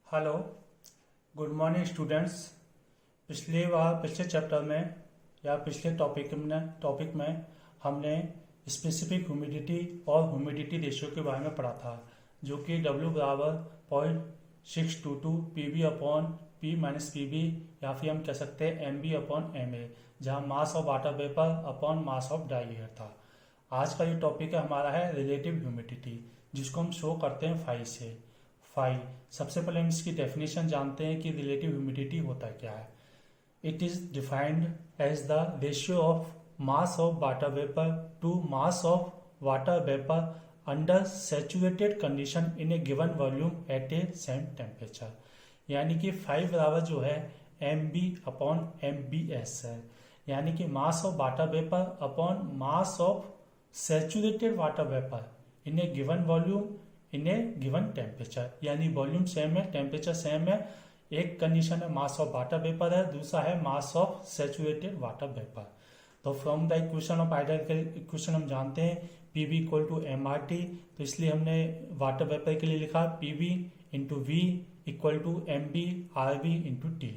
Hello, good morning students. पिछले chapter में या पिछले टॉपिक में हमने स्पेसिफिक ह्यूमिडिटी और ह्यूमिडिटी रेशियो के बारे में पढ़ा था, जो कि W बराबर 0.622 P upon P minus P B, या फिर हम कह सकते हैं M B upon M A, जहाँ mass of water vapour upon mass of dry air था। आज का जो टॉपिक है हमारा है रिलेटिव ह्यूमिडिटी, जिसको हम शो करते हैं फाई से। फाई, सबसे पहले हम इसकी डेफिनेशन जानते हैं कि रिलेटिव ह्यूमिडिटी होता क्या है। It is defined as the ratio of mass of water vapour to mass of water vapour under saturated condition in a given volume at a same temperature. यानी कि फाई बराबर जो है M B upon M B S है, यानी कि mass of water vapour upon mass of saturated water vapour in a given volume in a given temperature. यानी volume same है, टेम्परेचर सेम है। एक कंडीशन है मास ऑफ वाटर वेपर है, दूसरा है mass of saturated water vapour. तो from the equation of ideal equation हम जानते हैं P B equal to M R T, तो इसलिए हमने वाटर वेपर के लिए लिखा P B into V equal to M B R V into T.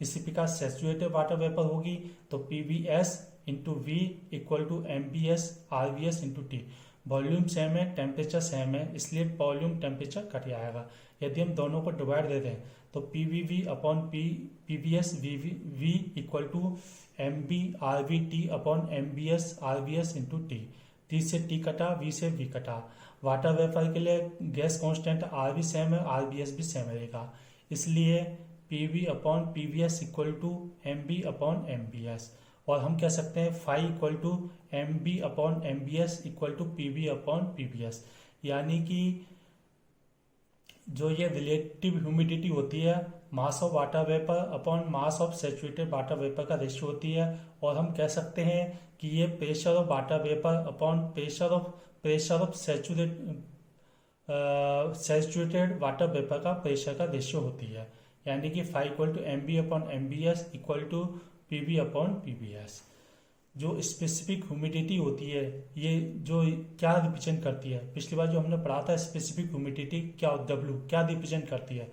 इसी प्रकार सैचुरेटेड वाटर वेपर होगी तो P B S into V equal to M B S R V S into T. Volume same है, temperature same है, इसलिए volume temperature cut आएगा। यदि हम दोनों को डिवाइड दे दें तो P V V upon P B S V equal to M B R V T upon M B S R V S into T. T से टी कटा, वी से वी कटा। वाटर वेपर के लिए gas constant R भी same है, R B S भी same रहेगा, इसलिए P V upon P B S equal to M B upon M B S. और हम कह सकते हैं phi equal to M B upon M B S equal to P B upon P B S. यानी कि जो ये relative humidity होती है mass of water vapour upon mass of saturated water vapour का रेशियो होती है। और हम कह सकते हैं कि ये pressure of water vapour upon pressure of saturated water vapour का प्रेशर का रेशियो होती है। यानी कि phi equal to M B upon M B S equal to P B upon P B S. जो स्पेसिफिक ह्यूमिडिटी होती है ये जो क्या रिप्रेजेंट करती है, पिछली बार जो हमने पढ़ा था स्पेसिफिक ह्यूमिडिटी क्या W क्या रिप्रेजेंट करती है,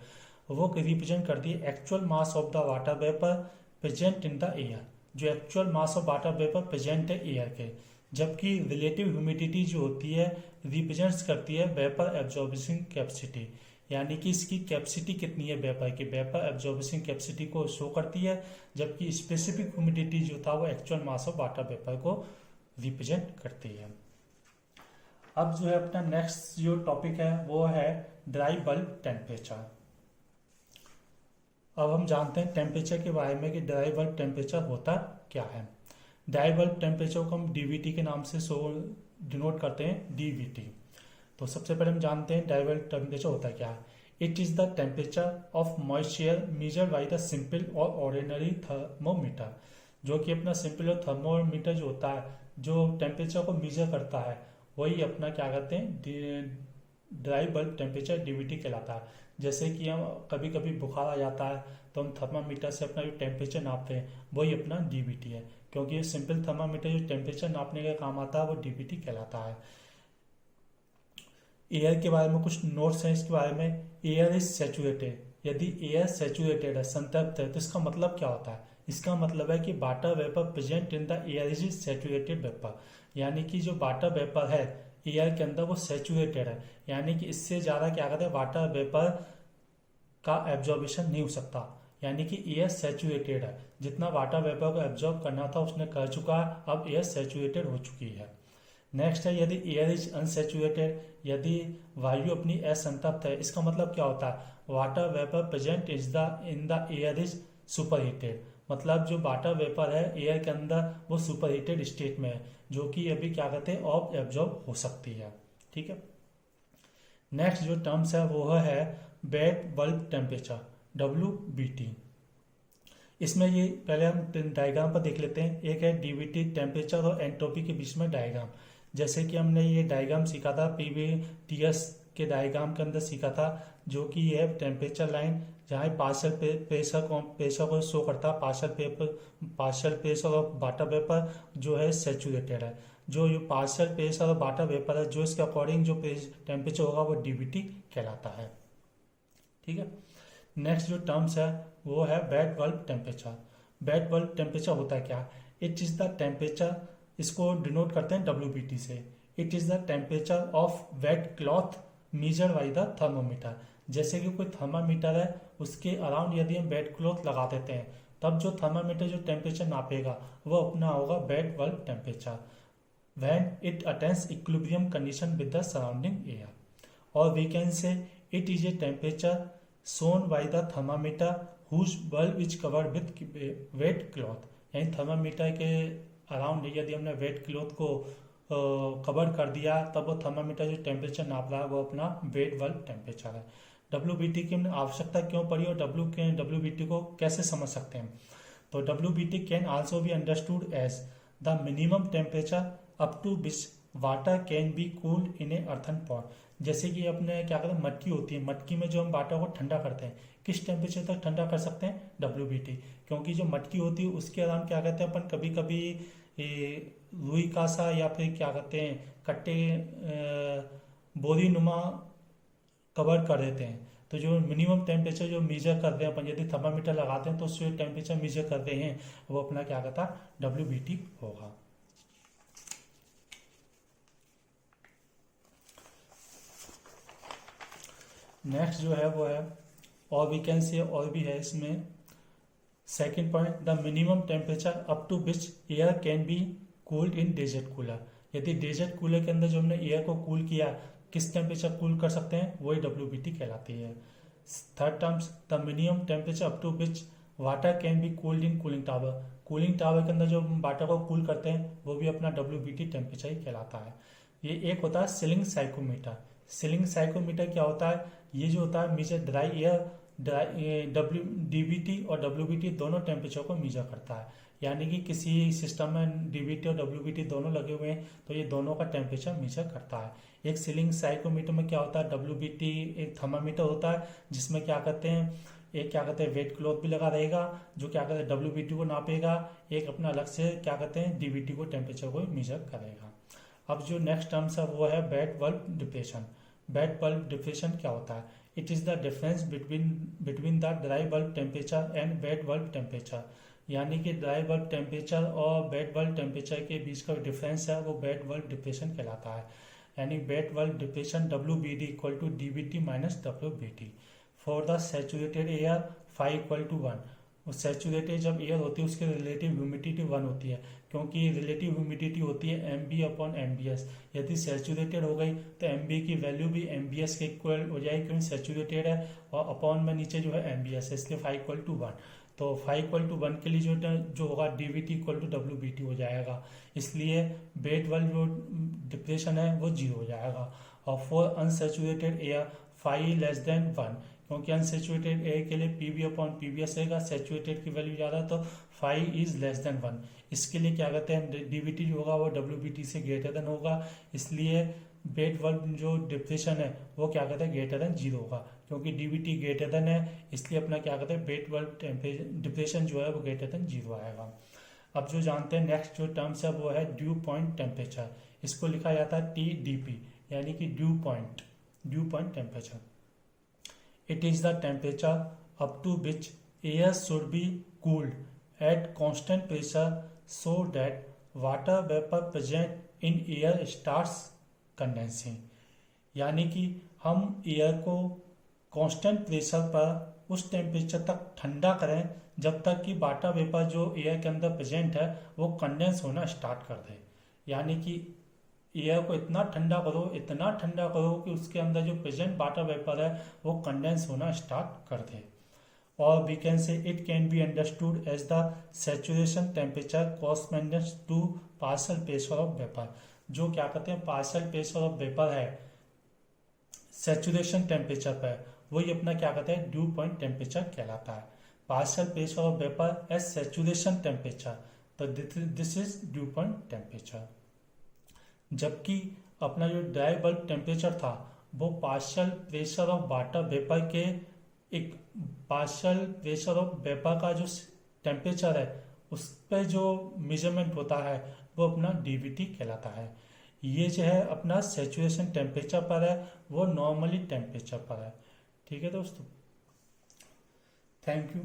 वो रिप्रेजेंट करती है actual mass of the water vapour present in the air. जो actual mass of water vapour present है एयर के, जबकि रिलेटिव ह्यूमिडिटी जो होती है रिप्रेजेंट्स करती है वेपर एब्जॉर्बिंग कैपेसिटी। यानी कि इसकी कैपेसिटी कितनी है वेपर की, वेपर एब्जॉर्बिंग कैपेसिटी को शो करती है, जबकि स्पेसिफिक ह्यूमिडिटी जो था वो actual mass of water vapour को रिप्रेजेंट करती है। अब जो है अपना नेक्स्ट जो टॉपिक है वो है ड्राई बल्ब टेम्परेचर। अब हम जानते हैं टेम्परेचर के बारे में कि ड्राई बल्ब टेम्परेचर होता क्या है। ड्राई बल्ब टेम्परेचर को हम डीवीटी के नाम से डिनोट करते हैं, डीवीटी। तो सबसे पहले हम जानते हैं ड्राई बल्ब टेम्परेचर होता क्या है। It is the temperature of moisture measure by the simple और ऑर्डिनरी थर्मोमीटर। जो कि अपना सिंपल और थर्मोमीटर जो होता है जो टेम्परेचर को मेजर करता है वही अपना क्या कहते हैं ड्राई बल्ब टेम्परेचर डीवीटी कहलाता है। जैसे कि हम कभी कभी बुखार आ जाता है तो हम थर्मामीटर से अपना जो टेम्परेचर नापते हैं वही अपना डीवीटी है, क्योंकि ये सिंपल थर्मामीटर जो टेम्परेचर नापने का काम आता है वो डीवीटी कहलाता है। एयर के बारे में कुछ नोट्स हैं इसके बारे में। एयर इज सैचुरेटेड, यदि एयर सैचुरेटेड है, संतृप्त है, तो इसका मतलब क्या होता है, इसका मतलब है कि water vapour present in the air is saturated vapour. यानी कि जो वाटर वेपर है एयर के अंदर वो सैचुरेटेड है, यानी कि इससे ज़्यादा क्या कहते हैं वाटर वेपर का एब्जॉर्बेशन नहीं हो सकता। यानी कि एयर सैचुरेटेड है, जितना वाटर वेपर को एब्जॉर्ब करना था उसने कर चुका है, अब एयर सैचुरेटेड हो चुकी है। नेक्स्ट है यदि एयर इज अनसैचुरेटेड, यदि वायु अपनी असंतप्त है, इसका मतलब क्या होता है water vapour present is the in the air is super heated. मतलब जो वाटर वेपर है एयर के अंदर वो सुपर हीटेड स्टेट में है, जो कि अभी क्या कहते हैं ऑफ एब्जॉर्ब हो सकती है। ठीक है। नेक्स्ट जो टर्म्स है वो है बेड बल्ब टेम्परेचर, WBT। इसमें ये पहले हम डायग्राम पर देख लेते हैं। एक है डीवीटी टेम्परेचर और एंट्रोपी के बीच में डायग्राम। जैसे कि हमने ये डायग्राम सीखा था पीवीटीएस के डायग्राम के अंदर सीखा था, जो कि ये है टेम्परेचर लाइन, जहाँ पार्शियल प्रेशर को शो करता है। Partial pressure of water vapour जो है सैचुरेटेड है, जो partial pressure of water vapour है जो इसके अकॉर्डिंग जो टेम्परेचर होगा वो डीवीटी कहलाता है। ठीक है। नेक्स्ट जो टर्म्स है वो है wet bulb temperature. Wet bulb temperature होता है क्या? इट इज द टेम्परेचर, इसको डिनोट करते हैं WBT से। It is the temperature of wet cloth measure by the thermometer. जैसे कि कोई थर्मामीटर है, उसके अराउंड यदि हम वेट क्लॉथ लगा देते हैं, तब जो थर्मामीटर जो टेम्परेचर नापेगा वो अपना होगा wait bulb temperature when it attains equilibrium condition with the surrounding air, or we can say it is a temperature shown by the thermometer whose bulb is covered with wet cloth। यानी thermometer के around यदि हमने wait cloth को cover कर दिया, तब वो thermometer जो टेम्परेचर नाप रहा है वो अपना वेट बल्ब टेम्परेचर है। WBT की आवश्यकता क्यों पड़ी और WBT को कैसे समझ सकते हैं? तो WBT can also be understood as the minimum temperature up to which water can be cooled in a earthen pot. जैसे कि अपने क्या कहते हैं, मटकी होती है, मटकी में जो हम वाटर को ठंडा करते हैं, किस टेम्परेचर तक ठंडा कर सकते हैं? WBT। क्योंकि जो मटकी होती है उसके अराउंड क्या कहते हैं अपन कभी कभी रुई का सा या फिर क्या कहते हैं कट्टे बोरी नुमा कवर कर देते हैं। तो जो मिनिमम टेम्परेचर जो मेजर कर रहे हैं अपन, यदि थर्मामीटर लगाते हैं तो उससे टेम्परेचर मेजर कर रहे हैं, वो अपना क्या कहता है WBT होगा। नेक्स्ट जो है वो है, और वी कैन से और भी है इसमें second point, the minimum temperature up to which air can be cooled in desert cooler. यदि डेजर्ट कूलर के अंदर जो हमने एयर को कूल किया, किस टेम्परेचर कूल कर सकते हैं, वही WBT कहलाती है। Third terms, the minimum temperature up to which water can be cooled in cooling tower. Cooling tower के अंदर जो वाटर को कूल करते हैं वो भी अपना WBT टेम्परेचर ही कहलाता है। ये एक होता है सीलिंग साइकोमीटर। सीलिंग साइकोमीटर क्या होता है? ये जो होता है मेजर ड्राई एयर, DBT और WBT दोनों टेम्परेचर को मेजर करता है। यानी कि किसी सिस्टम में DBT और WBT दोनों लगे हुए हैं तो ये दोनों का टेम्परेचर मेजर करता है। एक सीलिंग साइकोमीटर में क्या होता है, WBT एक थर्मामीटर होता है जिसमें क्या कहते हैं, एक क्या कहते हैं वेट क्लॉथ भी लगा रहेगा जो क्या कहते हैं WBT को नापेगा, एक अपना अलग से क्या कहते हैं DBT को टेम्परेचर को मेजर करेगा। अब जो नेक्स्ट टर्म्स है वो है wet bulb depression. Wait bulb depression क्या होता है? It is the difference between the dry bulb temperature and wait bulb temperature. यानी कि ड्राई बल्ब टेम्परेचर और वेट बल्ब टेम्परेचर के बीच का डिफरेंस है वो वेट बल्ब डिप्रेशन कहलाता है। यानी wet bulb depression WBD equal to DBT minus WBT। For the saturated air phi equal to 1। Saturated जब एयर होती है उसकी रिलेटिव ह्यूमिडिटी 1 होती है, क्योंकि रिलेटिव ह्यूमिडिटी होती है MB/MBS। यदि सैचुरेटेड हो गई तो MB की वैल्यू भी MBS के इक्वल हो जाएगी, क्योंकि सैचुरेटेड है और अपॉन में नीचे जो है MBS है, इसलिए फाई इक्वल टू 1। तो फाई इक्वल टू 1 के लिए जो होगा DBT इक्वल टू WBT हो जाएगा, इसलिए वेट बल्ब जो डिप्रेशन है वो 0 हो जाएगा। और for unsaturated air phi less than 1, क्योंकि अनसेचुरेटेड एयर के लिए PB/PBS रहेगा, सैचुरेटेड की वैल्यू ज़्यादा तो फाई इज लेस देन 1। इसके लिए क्या कहते हैं DBT जो होगा वो WBT से ग्रेटर देन होगा, इसलिए वेट बल्ब जो डिप्रेशन है वो क्या कहते हैं ग्रेटर देन 0 होगा, क्योंकि DBT ग्रेटर देन है, इसलिए अपना क्या कहते हैं वेट बल्ब डिप्रेशन जो है वो ग्रेटर देन 0 आएगा। अब जो जानते हैं नेक्स्ट जो टर्म्स है वो है ड्यू पॉइंट टेम्परेचर। इसको लिखा जाता है TDP, यानी कि due point temperature. It is the temperature up to which air should be cooled at constant pressure so that water vapor present in air starts condensing। यानी कि हम एयर को कांस्टेंट प्रेशर पर उस टेम्परेचर तक ठंडा करें जब तक कि वाटर वेपर जो एयर के अंदर प्रेजेंट है वो कंडेंस होना स्टार्ट कर दे। यानी कि एयर को इतना ठंडा करो कि उसके अंदर जो प्रेजेंट वाटर वेपर है वो कंडेंस होना स्टार्ट कर दे। और we can say it can be understood as the saturation temperature correspondence to partial pressure of vapour. जो क्या कहते हैं पार्शियल प्रेशर ऑफ वेपर है सैचुरेशन टेम्परेचर पर, वही अपना क्या कहते हैं ड्यू पॉइंट टेम्परेचर कहलाता है। Partial pressure of vapour as saturation temperature, तो this is dew point temperature. जबकि अपना जो ड्राई बल्ब टेम्परेचर था वो partial pressure of water vapour के एक पार्शियल प्रेशर ऑफ वेपर का जो टेम्परेचर है उस पर जो मेजरमेंट होता है वो अपना DBT कहलाता है। ये जो है अपना सैचुरेशन टेम्परेचर पर है, वो नॉर्मली टेम्परेचर पर है। ठीक है दोस्तों। Thank you.